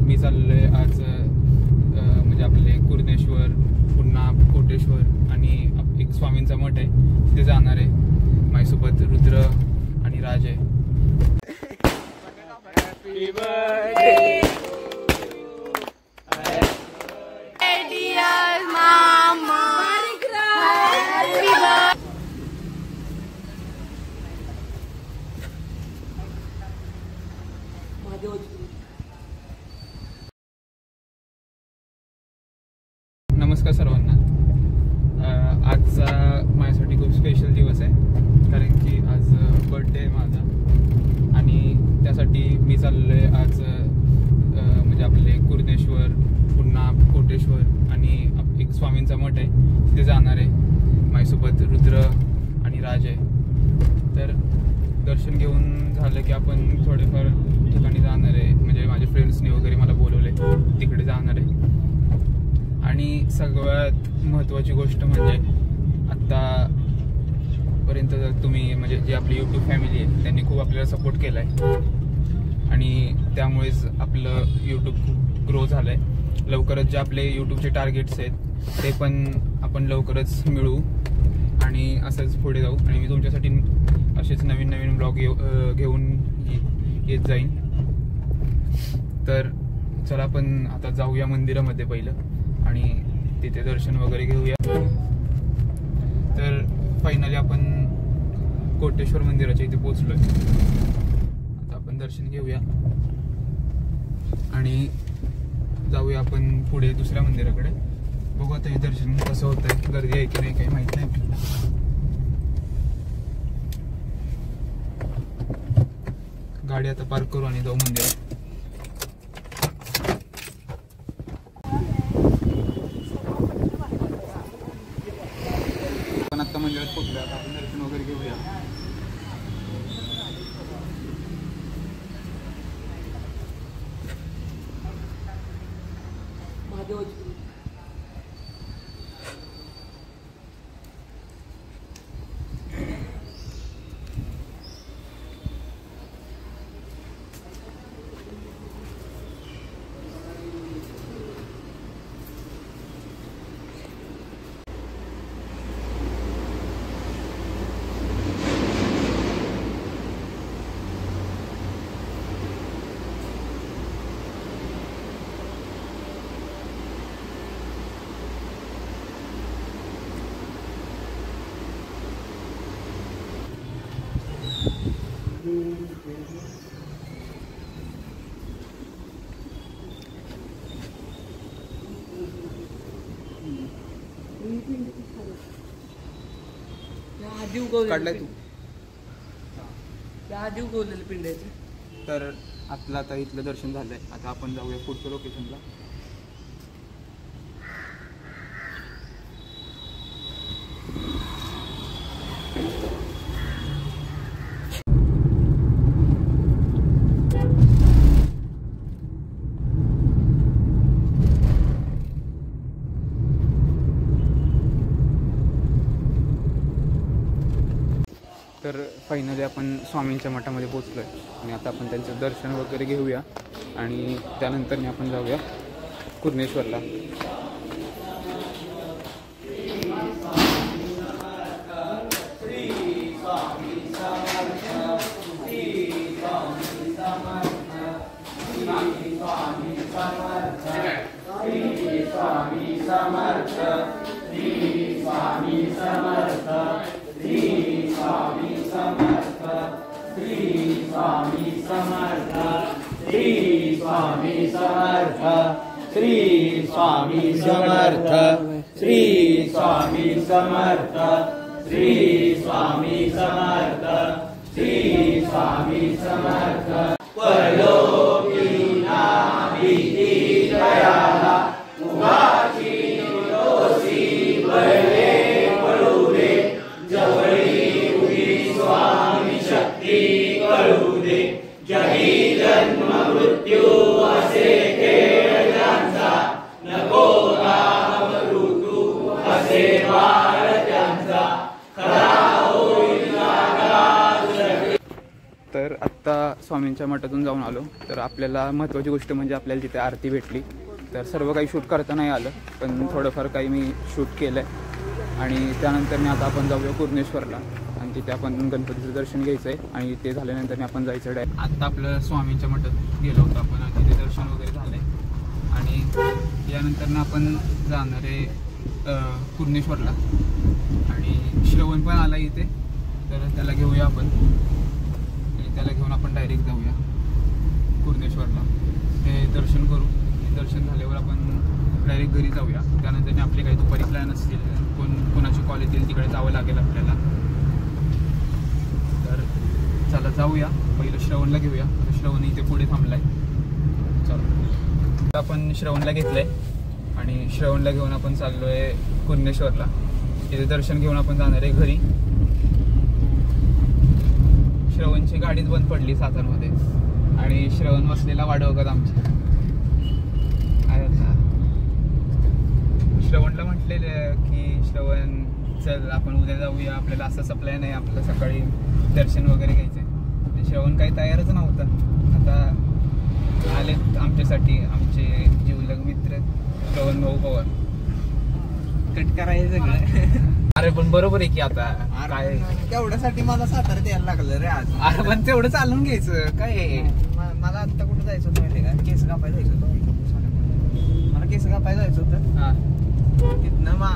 मी चाललोय आज म्हणजे आपले कुर्णेश्वर, पुन्हा कोटेश्वर आणि एक स्वामींचा मठ आहे, तिथे जाणार आहे. माझ्यासोबत रुद्र आणि राज आहे. हॅपी बर्थडे डिअर मामा. नमस्कार सर्वांना. आजचा माझ्यासाठी खूप स्पेशल दिवस आहे, कारण की आज बर्थडे आहे माझा आणि त्यासाठी मी चाललोय आज म्हणजे आपले कुर्णेश्वर, पुन्हा कोटेश्वर आणि एक स्वामींचा मठ आहे, तिथे जाणार आहे. माझ्यासोबत रुद्र आणि राज आहे. तर दर्शन घेऊन झालं की आपण थोडेफार ठिकाणी जाणार आहे, म्हणजे माझ्या फ्रेंड्सनी वगैरे मला बोलवले, तिकडे जाणार आहे. आणि सगळ्यात महत्त्वाची गोष्ट म्हणजे आत्तापर्यंत तुम्ही म्हणजे जी आपली यूट्यूब फॅमिली आहे त्यांनी खूप आपल्याला सपोर्ट केला आहे आणि त्यामुळेच आपलं यूट्यूब खूप ग्रो झालं आहे. लवकरच जे आपले यूट्यूबचे टार्गेट्स आहेत ते पण आपण लवकरच मिळवू आणि असंच पुढे जाऊ. आणि मी तुमच्यासाठी असेच नवीन नवीन ब्लॉग घेऊन येत जाईन. तर चला आपण आता जाऊया मंदिरामध्ये पहिलं आणि तिथे दर्शन वगैरे घेऊया. तर फायनली आपण कोटेश्वर मंदिराच्या इथे पोहोचलोय. आता आपण दर्शन घेऊया आणि जाऊया आपण पुढे दुसऱ्या मंदिराकडे. बघू आता हे दर्शन कसं होतंय, गर्दी आहे की नाही काही माहित नाही. गाडी आता पार्क करू आणि जाऊ मंदिरात. आपण आता मंदिरात पोहोचलो, आता आपण दर्शन वगैरे घेऊया. काढलाय तू आधी उगवलेलं पिंड्याचे. तर आपलं आता इथलं दर्शन झालंय. आता आपण जाऊया पुढच्या लोकेशनला. तर फायनली आपण स्वामींच्या मठामध्ये पोहोचलो आहे आणि आता आपण त्यांचं दर्शन वगैरे घेऊया आणि त्यानंतर आपण जाऊया कुर्णेश्वरला. श्री स्वामी समर्थ, श्री स्वामी समर्थ, श्री स्वामी समर्थ, श्री स्वामी समर्थ. परलोकी ना भीती दयाला मुगाची दोषी बळे पडू दे, जवळी उभी स्वामी शक्ती कळू दे. जही जन्म मृत्यू असे खेळ त्यांचा, नको राम ऋतू असे बाळ त्यांचा, खरा होईल. तर आत्ता स्वामींच्या स्वामींच्या मठातून जाऊन आलो. तर आपल्याला महत्त्वाची गोष्ट म्हणजे आपल्याला तिथे आरती भेटली. तर सर्व काही शूट करता नाही आलं, पण थोडंफार काही मी शूट केलं आहे. आणि त्यानंतर मी आता आपण जाऊया कुरणेश्वरला आणि तिथे आपण गणपतीचं दर्शन घ्यायचं आहे. आणि ते झाल्यानंतर आपण जायचं डायरेक्ट. आत्ता आपलं स्वामींच्या मठात गेलो होतो आपण आणि तिथे दर्शन वगैरे झालं आहे. आणि यानंतर आपण जाणार आहे कुरणेश्वरला. आणि श्रवण पण आला इथे, तर त्याला घेऊया आपण आणि त्याला घेऊन आपण डायरेक्ट जाऊया कुरणेश्वरला. ते दर्शन करू. दर्शन झाल्यावर आपण डायरेक्ट घरी जाऊया. त्यानंतर आपले काही दुपारी प्लॅन असतील, कोणाची कॉल येतील, तिकडे जावं लागेल आपल्याला. तर चला जाऊया. पहिलं श्रवणला घेऊया. श्रवण इथे पुढे थांबलाय. चला आपण श्रवणला घेतलंय आणि श्रवणला घेऊन आपण चाललोय कुरणेश्वरला. तिथे दर्शन घेऊन आपण जाणार आहे घरी. श्रवणची गाडीच बंद पडली सातारमध्ये आणि श्रवण बसलेला वाढवतात आमची. श्रवणला म्हटलेलं की श्रवण चल आपण उद्या जाऊया, आपल्याला असं सप्लाय नाही, आपल्याला सकाळी दर्शन वगैरे घ्यायचंय. श्रवण काही तयारच नव्हतं. आता आले आमच्यासाठी आमचे जीवलग मित्र श्रवण भाऊ पवार. कट करायचं सगळं. अरे पण बरोबर आहे की आता काय तेवढ्यासाठी मला सातारा द्यायला लागलं रे आज. अरे पण तेवढं चालून घ्यायचं काय. मला आता कुठं जायचं होतं माहिती का, केस कापायला जायचं होतं. मला केस कापायला जायचं होतं. हा तिथनं मग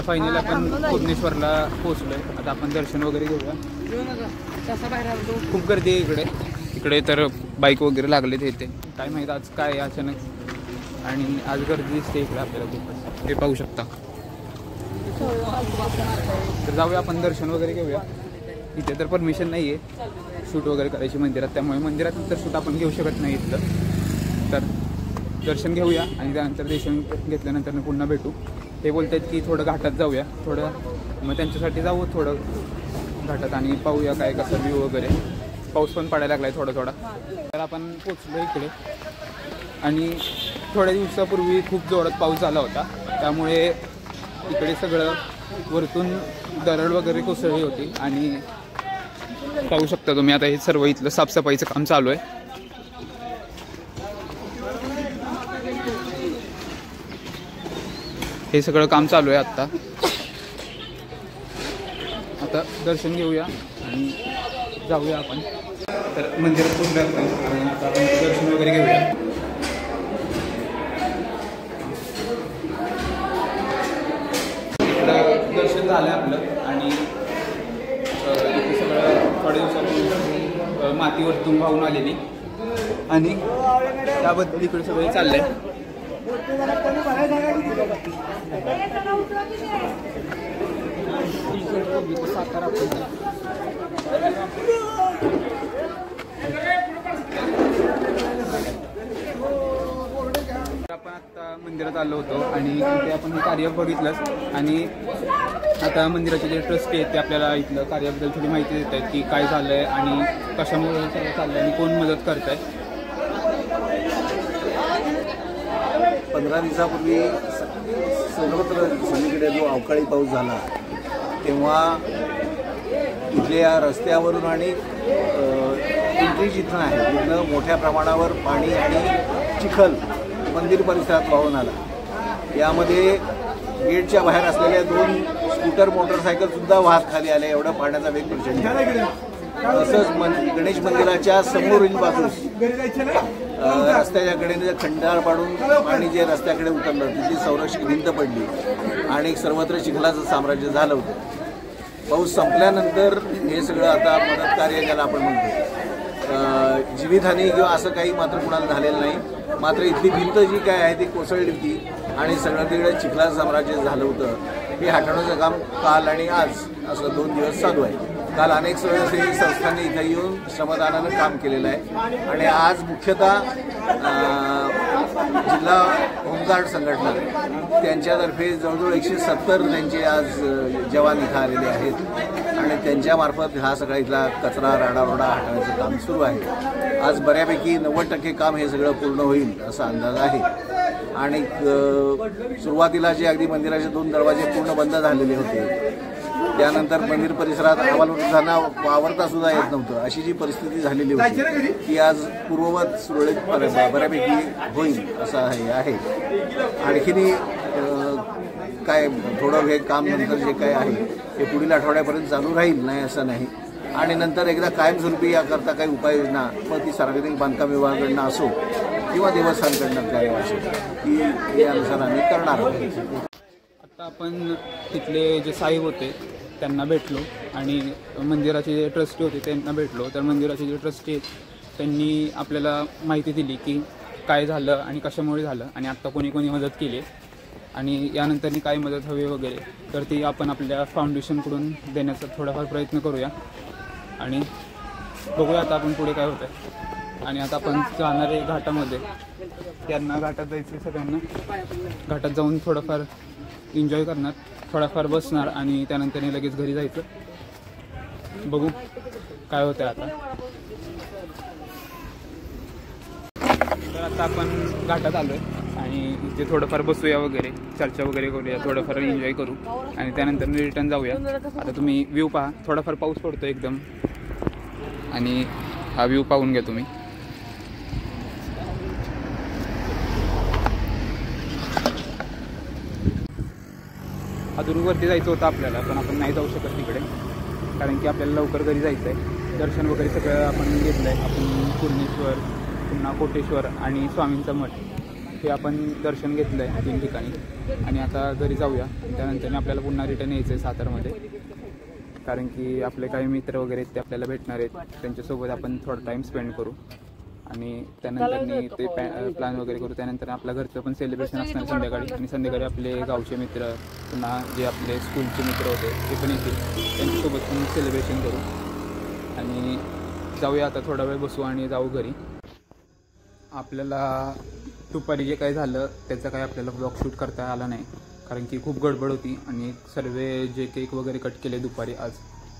फायनल आपण कुरणेश्वरला पोहोचलोय. आता आपण दर्शन वगैरे घेऊया. खूप गर्दी आहे इकडे. इकडे तर बाईक वगैरे लागलेत इथे. काय माहित आज काय अचानक. आणि आज गर्दी दिसते इकडे आपल्याला खूपच. ते पाहू शकता. तर जाऊया आपण दर्शन वगैरे घेऊया. इथे तर परमिशन नाही आहे शूट वगैरे करायची मंदिरात, त्यामुळे मंदिरात तर शूट आपण घेऊ शकत नाही इथलं. तर दर्शन घेऊया आणि त्यानंतर दर्शन घेतल्यानंतर पुन्हा भेटू. ते बोलत आहेत की थोडं घाटात जाऊया थोडं, मग त्यांच्यासाठी जाऊ थोडं घाटात आणि पाहूया काय कसं व्ह्यू वगैरे. पाऊस पण पडायला लागला आहे थोडा थोडा. तर आपण पोचलो इकडे आणि थोड्या दिवसापूर्वी खूप जोरात पाऊस झाला होता, त्यामुळे इकडे सगळं वरतून दरड वगैरे कोसळली होती. आणि पाहू शकता तुम्ही आता हे सर्व इथलं साफसफाईचं काम चालू आहे. हे सगळं काम चालू आहे आत्ता. आता दर्शन घेऊया आणि जाऊया आपण. तर मंदिरात पोहोचलो आपण आणि आता आपण दर्शन वगैरे घेऊया. दर्शन झालं आपलं आणि इथे सगळं थोड्या दिवसापूर्वी मातीवरतून वाहून आलेली आणि त्याबद्दल इकडे सगळं चाललंय. आपण आता मंदिरात आलो होतो आणि तिथे आपण हे कार्य बघितलंच. आणि आता मंदिराचे जे ट्रस्टी आहेत ते आपल्याला इथलं कार्याबद्दल थोडी माहिती देत आहेत की काय झालं आहे आणि कशामुळे सगळं चाललं आहे आणि कोण मदत करत आहे. 15 दिवसापूर्वी सर्वत्र सगळीकडे जो अवकाळी पाऊस झाला तेव्हा इथल्या रस्त्यावरून आणि एंट्री जिथं आहे तिथनं मोठ्या प्रमाणावर पाणी आणि चिखल मंदिर परिसरात वाहून आला. यामध्ये गेटच्या बाहेर असलेल्या 2 स्कूटर मोटरसायकलसुद्धा वाहत खाली आले. एवढं पाण्याचा वेग प्रचंड. तसंच गणेश मंदिराच्या समोरील बाजूस रस्त्याच्या कडेने खंडार पाडून पाणी जे रस्त्याकडे उतरलं तिची संरक्षक भिंत पडली आणि सर्वत्र चिखलाचं साम्राज्य झालं होतं. पाऊस संपल्यानंतर हे सगळं आता मदत कार्य ज्याला आपण म्हणतो, जीवितहानी किंवा असं काही मात्र कुणाला झालेलं नाही. मात्र इथली भिंत जी काय आहे ती कोसळली होती आणि सगळं तिकडे चिखलाचं साम्राज्य झालं होतं. हे हटवण्याचं काम काल आणि आज असं 2 दिवस चालू आहे. काल अनेक स्वयंसेवी संस्थांनी इथं येऊन श्रमदानानं काम केलेलं आहे आणि आज मुख्यतः जिल्हा होमगार्ड संघटना त्यांच्यातर्फे जवळजवळ 170 त्यांचे आज जवान इथं आलेले आहेत आणि त्यांच्यामार्फत हा सगळा इथला कचरा राडारोडा हटवण्याचं काम सुरू आहे. आज बऱ्यापैकी 90% काम हे सगळं पूर्ण होईल असा अंदाज आहे. आणि सुरुवातीला जे अगदी मंदिराचे 2 दरवाजे पूर्ण बंद झालेले होते, त्यानंतर मंदिर परिसरात आवालवृद्धांना वावरता सुद्धा येत नव्हतं, अशी जी परिस्थिती झालेली होती ती आज पूर्ववत सुरळीत बऱ्यापैकी होईल असं हे आहे. आणखीनही काय थोडं हे काम नंतर जे काय आहे ते पुढील आठवड्यापर्यंत चालू राहील, नाही असं नाही. आणि नंतर एकदा कायमस्वरूपी याकरता काही उपाययोजना मग ती सार्वजनिक बांधकाम विभागाकडनं असो किंवा देवस्थानकडनं काय असो ती यानुसार आम्ही करणार आहोत. आता आपण तिथले जे साहेब होते त्यांना भेटलो आणि मंदिराचे जे ट्रस्टी होते त्यांना भेटलो. तर मंदिराचे जे ट्रस्टी आहेत त्यांनी आपल्याला माहिती दिली की काय झालं आणि कशामुळे झालं आणि आत्ता कोणी कोणी मदत केली आणि यानंतर काय मदत हवी वगैरे, तर ती आपण आपल्या फाउंडेशनकडून देण्याचा थोडाफार प्रयत्न करूया आणि बघूया आता आपण पुढे काय होतं आहे. आणि आता आपण जाणार आहे घाटामध्ये, त्यांना घाटात जायचं, सगळ्यांना घाटात जाऊन थोडंफार एन्जॉय करणार, थोडाफार बसणार आणि त्यानंतर लगेच घरी जायचं. बघू काय होतं आता. तर आता आपण घाटात आलो आहे आणि इथे थोडंफार बसूया वगैरे, चर्चा वगैरे करूया, थोडंफार एन्जॉय करू आणि त्यानंतर रिटर्न जाऊया. आता तुम्ही व्ह्यू पहा, थोडाफार पाऊस पडतो एकदम आणि हा व्ह्यू पाहून घ्या तुम्ही. अजूनवरती जायचं होतं आपल्याला, पण आपण नाही जाऊ शकत तिकडे कारण की आपल्याला लवकर घरी जायचं आहे. दर्शन वगैरे सगळं आपण घेतलं आहे. आपण पूर्णेश्वर, पुन्हा कोटेश्वर आणि स्वामींचा मठ हे आपण दर्शन घेतलं आहे 3 ठिकाणी आणि आता घरी जाऊया. त्यानंतर आपल्याला पुन्हा रिटर्न यायचं आहे सातारमध्ये कारण की आपले काही मित्र वगैरे ते आपल्याला भेटणार आहेत, त्यांच्यासोबत आपण थोडा टाईम स्पेंड करू आणि त्यानंतर ते प्लॅन वगैरे करू. त्यानंतर आपल्या घरचं पण सेलिब्रेशन असणार संध्याकाळी आणि संध्याकाळी आपले गावचे मित्र पुन्हा जे आपले स्कूलचे मित्र होते ते पण येतील, त्यांच्यासोबत पण सेलिब्रेशन करू आणि जाऊया. आता थोडा वेळ बसू आणि जाऊ घरी. आपल्याला दुपारी जे काही झालं त्याचा काही आपल्याला ब्लॉग शूट करता आला नाही कारण की खूप गडबड होती आणि सर्व जे केक वगैरे कट केले दुपारी आज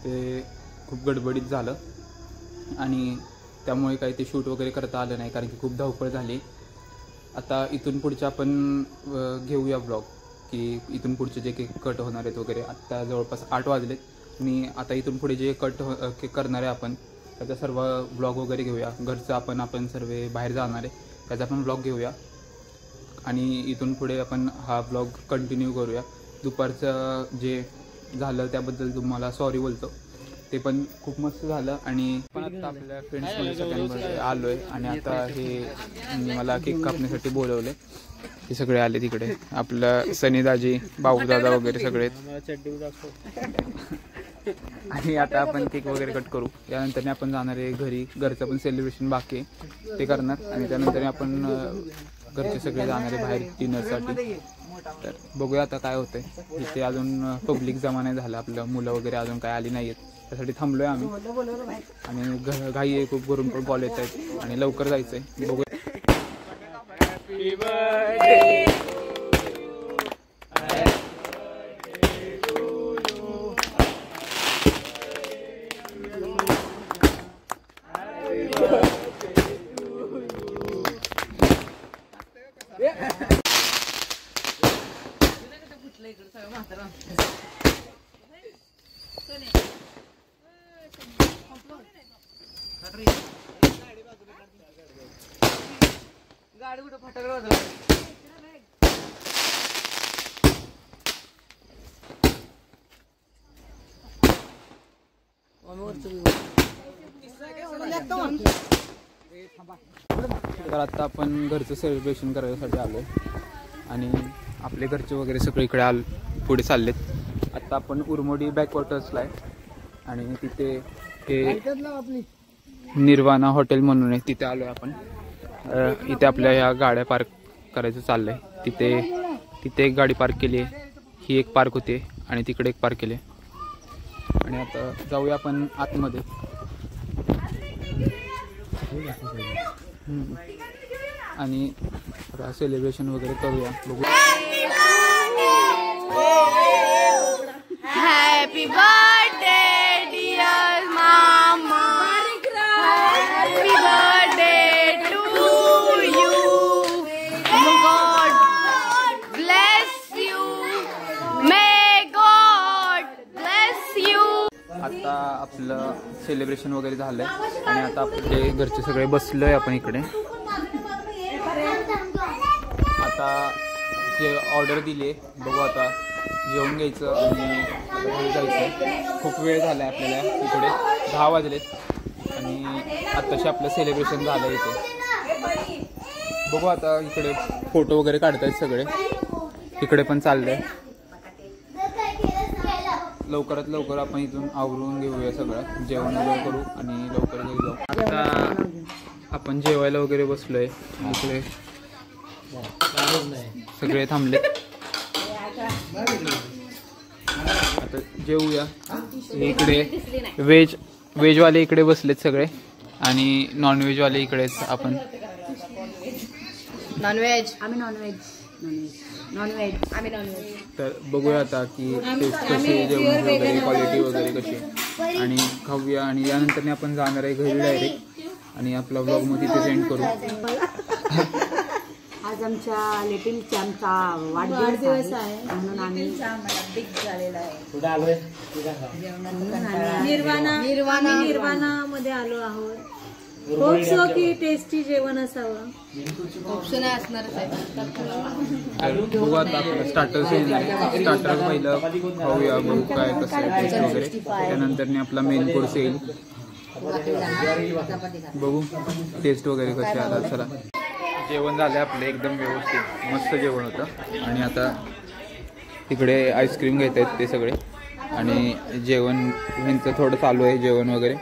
ते खूप गडबडीत झालं आणि त्यामुळे काही ते शूट वगैरे करता आलं नाही कारण की खूप धावपळ झाली. आता इथून पुढचे आपण घेऊया ब्लॉग की इथून पुढचे जे केक कट होणार आहेत वगैरे. आत्ता जवळपास 8 वाजलेत आणि आता इथून पुढे जे केक करणार आहे आपण त्याचा सर्व ब्लॉग वगैरे घेऊया. घरचं आपण सर्व बाहेर जाणार आहे त्याचा पण ब्लॉग घेऊया आणि इथून पुढे आपण हा ब्लॉग कंटिन्यू करूया. दुपारचं जे झालं त्याबद्दल तुम्हाला सॉरी बोलतो, ते पण खूप मस्त झालं आणि पण आता आपल्या फ्रेंड्समध्ये सगळ्यांमध्ये आलो आहे आणि आता हे मला केक कापण्यासाठी बोलवले. हे सगळे आले तिकडे, आपलं सनीदाजी, बाबूदादा वगैरे सगळे आणि आता आपण केक वगैरे कट करू. यानंतर आपण जाणार आहे घरी, घरचं पण सेलिब्रेशन बाकी आहे ते करणार आणि त्यानंतर आपण घरचे सगळे जाणार आहे बाहेर डिनरसाठी. तर बघूया आता काय होतंय. इथे अजून पब्लिक जमा नाही झाला, आपलं मुलं वगैरे अजून काय आली नाही आहेत, त्यासाठी थांबलोय आम्ही आणि घाई आहे खूप, घरून पण कॉल येत आहेत आणि लवकर जायचंय. बघूया. गाडी कुठं फटाकडे तर आता आपण घरचं सेलिब्रेशन करायसाठी आलो आणि आपले घरचे वगैरे सगळे इकडे पुढे चाललेत. आता आपण उरमोडी बॅकवॉटर्सला आहे आणि तिथे हे निर्वाणा हॉटेल म्हणून आहे, तिथे आलो आहे आपण. इथे आपल्या ह्या गाड्या पार्क करायचं चाललं आहे. तिथे एक गाडी पार्क केली आहे, ही एक पार्क होते आणि तिकडे एक पार्क केली आणि आता जाऊया आपण आतमध्ये आणि सेलिब्रेशन वगैरे करूया. बघू. हॅपी बर्थडे डिअर मामा, happy birthday to you, god आपलं सेलिब्रेशन वगैरे झालं आहे आणि आता आपले घरचे सगळे बसलो आहे आपण इकडे. आता जे ऑर्डर दिली आहे बघू, आता जेवून घ्यायचं आणि जायचं. खूप वेळ झाला आहे आपल्याला इकडे, 10 वाजलेत आणि आत्ताशी आपलं सेलिब्रेशन झालं आहे इथे. बघू आता इकडे फोटो वगैरे काढतायत सगळे, इकडे पण चाललंय. लवकरात लवकर आपण इथून आवरून घेऊया सगळं, जेवण वगैरे करू आणि लवकर घरी जाऊ. आता आपण जेवायला वगैरे बसलोय, इकडे सगळे थांबले. आता जेवूया. इकडे व्हेजवाले इकडे बसलेत सगळे आणि नॉनव्हेजवाले इकडेच. आपण नॉनव्हेज, आम्ही नॉनव्हेज, नॉनव्हेज आम्ही नॉनव्हेज. तर बघूया आता की टेस्ट कशी, जेवण वगैरे क्वालिटी वगैरे कशी, आणि खाऊया. आणि यानंतर आपण जाणार आहे घरी डायरेक्ट आणि आपला व्लॉग मग तिथे सेंड करू. आज आमच्या लिटिल चॅम्पचा वाढदिवस आहे म्हणून आम्ही निर्वाणा मध्ये आलो आहोत. होप सो की टेस्टी जेवण असावं. ऑप्शन असणारच आहे. बघू आता आपलं स्टार्टर्स येईल, स्टार्टर पहिलं खाऊया, बघू काय कसं आहे टेस्ट वगैरे. त्यानंतर आपला मेन कोर्स येईल, बघू टेस्ट वगैरे कसे आला. चला, जेवण झालं आपलं एकदम व्यवस्थित, मस्त जेवण होतं. आणि आता इकडे आईस्क्रीम घेत आहेत ते सगळे आणि जेवण ह्यांचं थोडं चालू आहे जेवण वगैरे.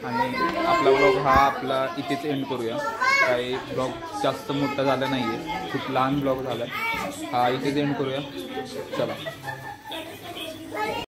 आणि आपला ब्लॉग हा आपला इथेच एंड करूया. काही ब्लॉग जास्त मोठा झाला नाही आहे, खूप लहान ब्लॉग झाला, हा इथेच एंड करूया. चला.